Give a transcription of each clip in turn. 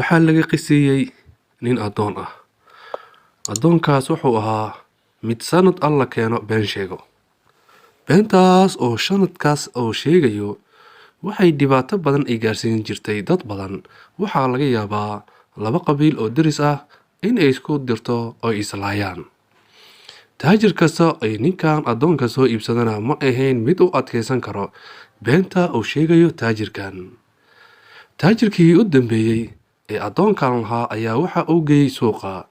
waxaa laga qisiyey nin addoon ah. Addoonkaas wuxuu ahaa mid sanad alla keeno been sheego. Beentaas oo sanadkaas oo sheegayo waxay dhibaato badan ay gaarsiin jirtay dad badan. Waxaa laga yaabaa laba qabiil oo deris ah in ay isku dirto oo islaayaan. Taajir kasta ay ninkan addoonka soo iibsadana ma ahayn mid u adkeysan karo beenta uu sheegayo taajirkan. Taajirkii u dambeeyey ee addoonkan lahaa ayaa waxa uu geeyey suuqa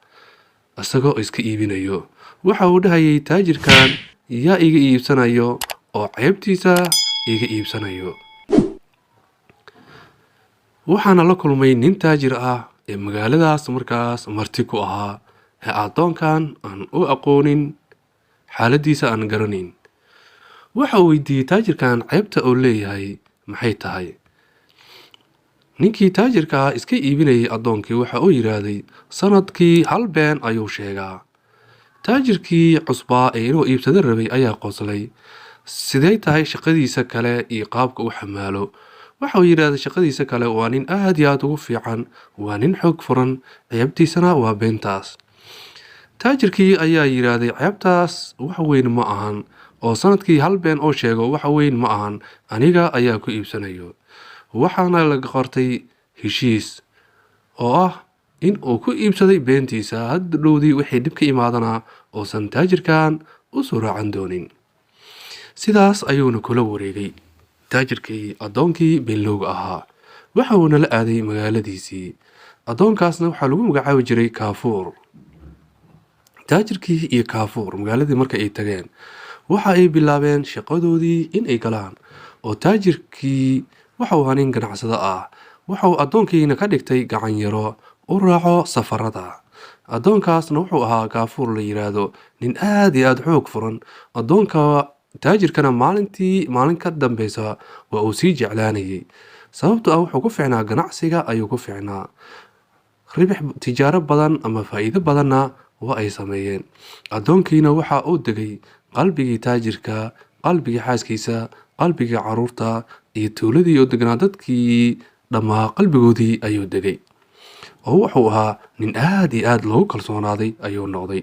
isagoo iska iibinayo. Waxa uu dhahayay taajirkan yaa iga iibsanayo oo ceebtiisa iga iibsanayo. Waxaana la kulmay nin taajir ah ee magaaladaas markaas marti ku ahaa ee addoonkan aan u aqoonin xaaladiisa aan garaneyn. Waxa uu weydiiyey taajirkan ceebta uu leeyahay maxay tahay. Ninkii taajirka ah iska iibinayay addoonkii waxa uu yiraahday sanadkii hal been ayuu sheegaa. Taajirkii cusbaa ee inuu iibsado rabay ayaa qoslay. Sidee tahay shaqadiisa kale iyo qaabka uu xamaalo? Waxa uu yiraahday shaqadiisa kale waa nin aad iyo aad ugu fiican, waa nin xoog furan, ceebtiisana waa beentaas. Taajirkii ayaa yiraahday ceebtaas wax weyn ma ahan oo sanadkii hal been oo sheego wax weyn ma ahan, aniga ayaa ku iibsanayo. Waxaana laga qortay heshiis oo ah in uu ku iibsaday beentiisa hadhowdii wixii dhib ka imaadana oosan taajirkan u soo raacan doonin. Sidaas ayuuna kula wareegay taajirkii addoonkii beenlowga ahaa. Waxa uuna la aaday magaaladiisii. Addoonkaasna waxaa lagu magacaabi jiray Kaafuur. Taajirkii iyo Kaafuur magaaladii markay ay tageen waxa ay bilaabeen shaqadoodii in ay galaan oo taajirkii waxa uu nin ganacsado ah. Waxa uu addoonkiina ka dhigtay gacan yaro u raaco safarada. Addoonkaasna wuxuu ahaa Kaafuur la yiraahdo nin aad iyo aad xoog furan. Addoonka taajirkana maalin ka dambeysa waa uu sii jeclaanayay. Sababtoo ah wuxuu ku fiicnaa ganacsiga ayuu ku fiicnaa. Ribix tijaaro badan ama faa'iido badanna waa ay sameeyeen. Addoonkiina waxa uu degay qalbigii taajirka, qalbigii xaaskiisa, qalbigii carruurta iyo tuuladii oo deganaa dadkii dhammaa qalbigoodii ayuu degay. Oo wuxuu ahaa nin aad iyo aad loogu kalsoonaaday ayuu noqday.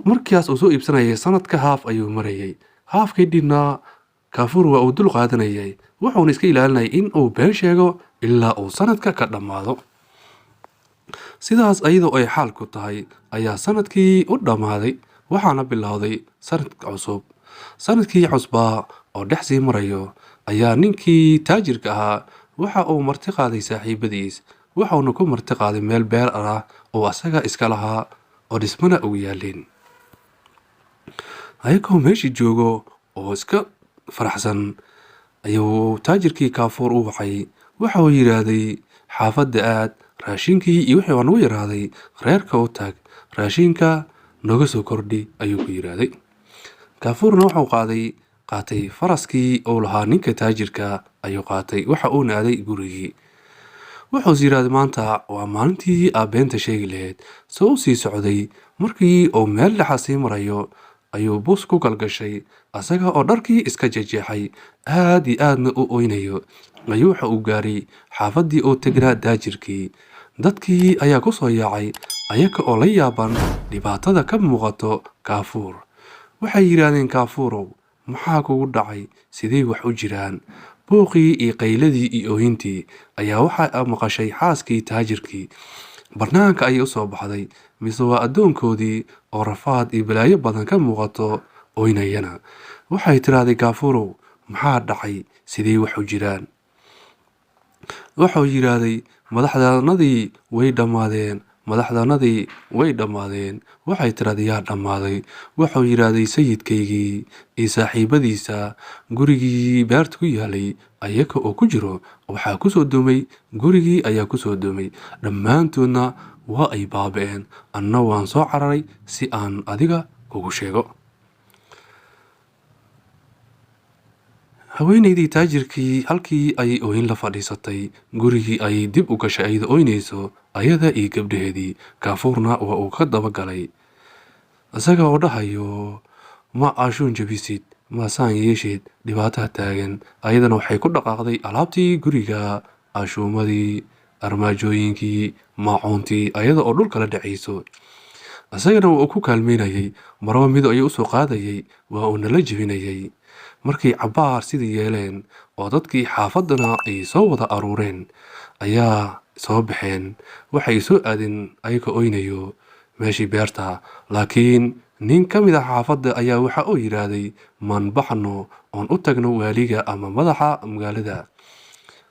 Markaas uu soo iibsanayay sanadka haaf ayuu marayay. Haafkii dhibnaa Kaafuur waa uu dul qaadanayay. Wuxuuna iska ilaalinayay in uu been sheego ilaa uu sanadka ka dhammaado. Sidaas ayadoo ay xaalku tahay ayaa sanadkii u dhammaaday. Waxaana bilowday sanadka cusub. Sanadkii cusbaa oo dhex sii marayo ayaa ninkii taajirka ahaa waxa uu marti qaaday saaxiibadiis. Waxauna ku marti qaaday meel beer ah oo asaga iska lahaa oo dhismana ugu yaalin. Ayagoo meeshii joogo oo iska faraxsan ayuu taajirkii Kaafuur u wacay. Waxa uu yiraahday xaafadda aad raashinkii iyo wixii aan u yaraaday reerka u tag. Raashinka nooga soo kordhi ayuu ku yiraahday. Kaafuurna wuxuu qaatay faraskii uu lahaa ninka taajirka ayuu qaatay. Waxa uu aaday gurigii. Wuxuu yiraahday maanta waa maalintii aad beenta sheegi lahayd. Soo sii socday markii uu meel dhex sii marayo ayuu bus ku galgashay asaga oo dharkii iska jeexay aad iyo aadna u oynayo. Ayuu waxa uu gaaray xaafaddii oo tagnaa taajirkii. Dadkii ayaa ku soo yaacay ayaga oo la yaaban dhibaatada ka muuqato Kaafuur. Waxay yiraahdeen Kaafuurow maxaa kugu dhacay? Sidee wax u jiraan? Buuqii iyo qayladii iyo oohintii ayaa waxa maqashay xaaskii taajirkii. Barnaanka ayay u soo baxday mise waa addoonkoodii oo rafaad iyo balaayo badan ka muuqato ooynayana. Waxay tiraahday Kaafuurow maxaa dhacay? Sidee wax u jiraan? Wuxuu yiraahday madaxdanadii way dhammaadeen. Waxay tiraahday yaa dhammaaday? Wuxuu yiraahday sayidkaygii iyo saaxiibadiisa gurigii beerta ku yaalay ayaga oo ku jiro waxaa ku soo dumay gurigii ayaa ku soo dumay. Dhammaantoodna waa ay baaba'een. Anna waan soo cararay si aan adiga kugu sheego. Haweenaydii taajirkii halkii ayay oohin la fadhiisatay. Gurigii ayay dib u gashay ayada ooynayso ayada iyo gabdhaheedii. Kaafuurna waa uu ka daba galay isaga oo dhahayo ma aashuun jabisid ma saan yeeshid dhibaatada taagan. Ayadana waxay ku dhaqaaqday alaabtii guriga ashuumadii armaajooyinkii maacuuntii ayada oo dhulka la dhacayso. isagana waa uu ku kaalmeynayay, maraba mid ayuu usoo qaadayay, waa uu nala jebinayay. markay cabbaar sidii yeeleen oo dadkii xaafaddana ay soo wada aruureen ayaa soo baxeen. waxay soo aadeen ayaga oynayo meeshii beerta, laakiin nin ka mid ah xaafadda ayaa waxa uu yidhaahday, maan baxno oon u tagno waaliga ama madaxa magaalada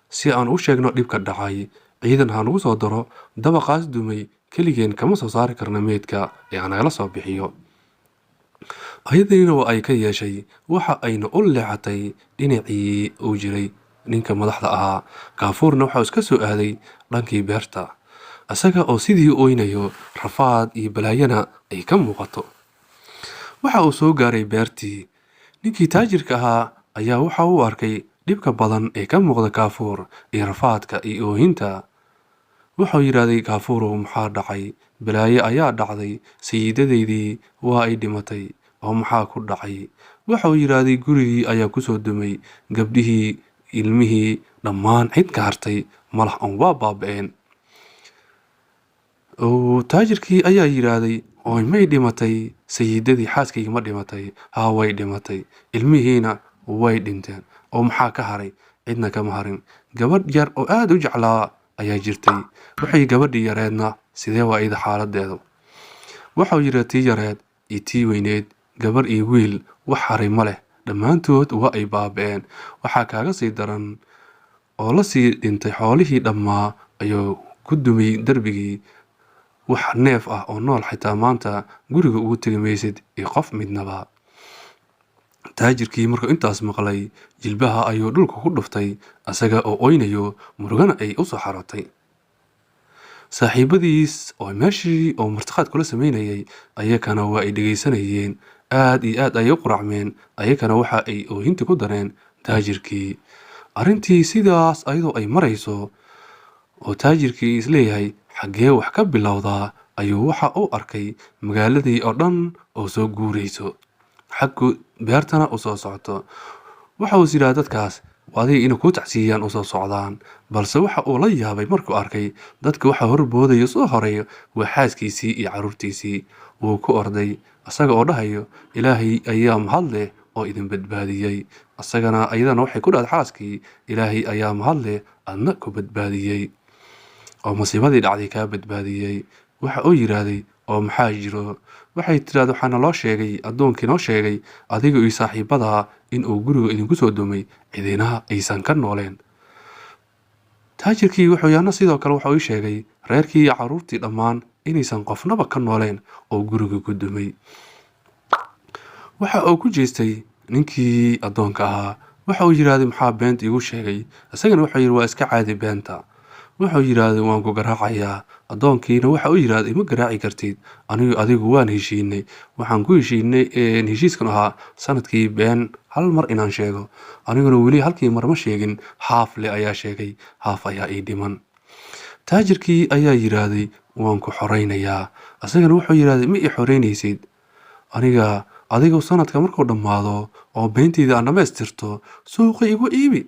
si aan u sheegno dhibka dhacay. ciidan ha nagu soo daro, dabaqaas dumay keligeen kama soo saari karna meydka ee anagala soo bixiyo. ayadiina waa ay ka yeeshay, waxa ayna u leexatay dhinacii uu jiray ninka madaxda ahaa. kaafuurna waxaa iska soo aaday dhankii beerta, isaga oo sidii oynayo, rafaad iyo balaayana ay ka muuqato. waxa uu soo gaaray beertii. ninkii taajirka ahaa ayaa waxa uu arkay dhibka badan ee ka muuqda kaafuur iyo rafaadka iyo oohinta. wuxuu yidhaahday, kaafuurow maxaa dhacay? balaayo ayaa dhacday, sayidadeydii waa ay dhimatay, oo maxaa ku dhacay? wuxuu yidhaahday, gurigii ayaa ku soo dumay, gabdhihii, ilmihii, dhammaan cid ka hartay malah on waa baaba'een. taajirkii ayaa yidhaahday, oo may dhimatay sayidadii, xaaskaygii ma dhimatay? haa, way dhimatay. ilmihiina way dhinteen, oo maxaa ka haray? cidna kama harin. gabadh yar oo aad u jeclaa ayaa jirtay. waxay gabadhii yareedna sidee waa ida xaaladeedu? waxau yidhi, tii yareed iyo tii weyneed, gabarh iyo wiil, wax haray ma leh, dhammaantood waa ay baaba'een. waxaa kaaga sii daran oo la sii dhintay xoolihii dhammaa ayuu ku dumay derbigii. wax neef ah oo nool xitaa maanta guriga ugu tegi maysid iyo qof midnaba. taajirkii markuu intaas maqlay, jilbaha ayuu dhulka ku dhuftay, isaga oo oynayo, murugana ay u soo xarootay. saaxiibadiis oo meeshii oo martiqaad kula samaynayay ayakana waa ay dhegaysanayeen, aad iyo aad ayay u quracmeen. ayakana waxa ay oohinta ku dareen taajirkii. arrintii sidaas ayadoo ay marayso oo taajirkii isleeyahay xaggee wax ka bilowdaa, ayuu waxa uu arkay magaaladii oo dhan oo soo guurayso, xaggu beertana u soo socoto. waxa uu is yidhaha, dadkaas adiga inay kuu tacsiiyaan u soo socdaan. balse waxa uu la yaabay markuu arkay dadka waxa horboodayo soo horeeyo waa xaaskiisii iyo carruurtiisii. wuu ku orday isaga oo dhahayo, ilaahay ayaa mahad leh oo idin badbaadiyey. isagana ayadana waxay ku dhahday xaaskii, ilaahay ayaa mahad leh adna ku badbaadiyey oo musiibadii dhacday kaa badbaadiyey. waxa uu yidhaahday, oo maxaa jiro? waxay tidhahda, waxaana loo sheegay, addoonkii noo sheegay, adiga iyo saaxiibadaa in uu guriga idinku soo dumay, cidina aysan ka nooleen. taajirkii wuxuu yaana sidoo kale waxa uu sheegay reerkii iyo carruurtii dhammaan inaysan qofnaba ka nooleen oo guriga ku dumay. waxa uu ku jeestay ninkii addoonka ahaa. waxa uu yidhaahday, maxaa beenta igu sheegay? isagana wuxuu yidhi, waa iska caadi beenta. wuxuu yidhaahday, waan ku garaacayaa. addoonkiina waxa uu yidhaahday, ima garaaci kartid, adigu waan heshiinay. waxaan ku heshiinay heshiiskan ahaa sanadkii been hal mar inaan sheego. aniguna weli halkii mar ma sheegin, haafle ayaa sheegay, haaf ayaa ii dhiman. taajirkii ayaa yidhaahday, waan ku xoraynayaa. isagana wuxuu yidhaahday, ma ii xoreynaysid adigu sanadka markuu dhammaado oo beentayda aan dhammaystirto, suuqa igu iibi,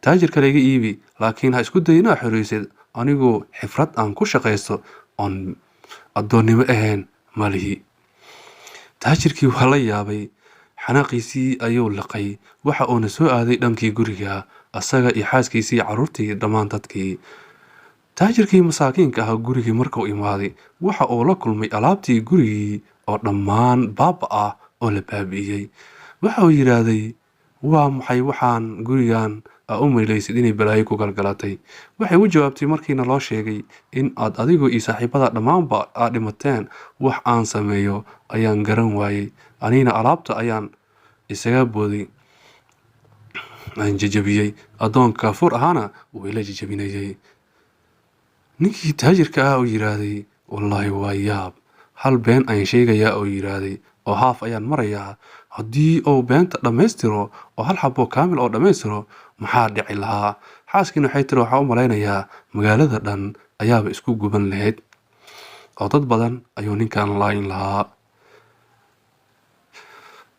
taajir kale iga iibi, laakiin ha isku day inaa xoreysid. anigu xifrad aan ku shaqaysto oon addoonnimo ahayn ma lihi. taajirkii waa la yaabay, xanaaqiisii ayuu liqay. waxa uuna soo aaday dhankii guriga, isaga iyo xaaskiisii iyo carruurtii dhammaan dadkii. taajirkii masaakiinka ahaa gurigii markuu imaaday, waxa uu la kulmay alaabtii gurigii oo dhammaan baaba ah oo la baabi'iyey. waxa uu yidhaahday, waa maxay waxaan gurigan u malaysid inay balaayo ku galgalatay? waxay u jawaabtay, markiina loo sheegay in aad adigu iyo saaxiibada dhammaanba aad dhimateen, wax aan sameeyo ayaan garan waayey. anigana alaabta ayaan isaga booday, aan jajabiyey. addoonka kaafuur ahaana wuu ila jajabinayay. ninkii taajirka ah uu yidhaahday, wallaahi waa yaab, hal been ayaan sheegayaa oo yidhaahday, oo haaf ayaan marayaa. haddii uu beenta dhammaystiro oo hal xabo kaamil oo dhammaystiro, maxaa dhici lahaa? xaaskiina waxay tiri, waxaa u malaynayaa magaalada dhan ayaaba isku guban lahayd, oo dad badan ayuu ninkan laayin lahaa.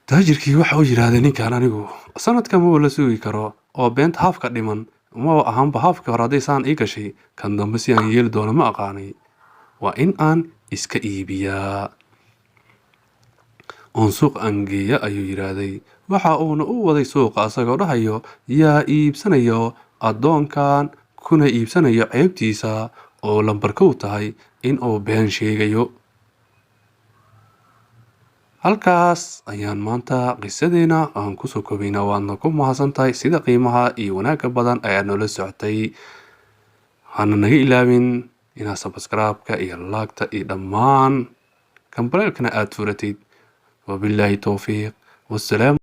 taajirkii waxa uu yidhaahday, ninkan anigu sanadka ma la sugi karo, oo beenta haafka dhiman uma ahaanba haafkii hore hadday saan ii gashay kan dambe si aan yeeli doono ma aqaanay waa in aan iska iibiyaa oon suuq aan geeya ayuu yidhaahday waxa uuna u waday suuqa asagoo dhahayo yaa iibsanayo addoonkan kuna iibsanayo ceebtiisa oo lambarkow tahay in uu been sheegayo halkaas ayaan maanta qisadeena aan kusoo kobaynaa waadna ku mahadsantahay sida qiimaha iyo wanaagga badan ayaa noola socotay hana naga ilaabin inaad sabskraibka iyo laagta iyo dhammaan kambareelkana aad furatid wabilaahi towfiiq wassalaam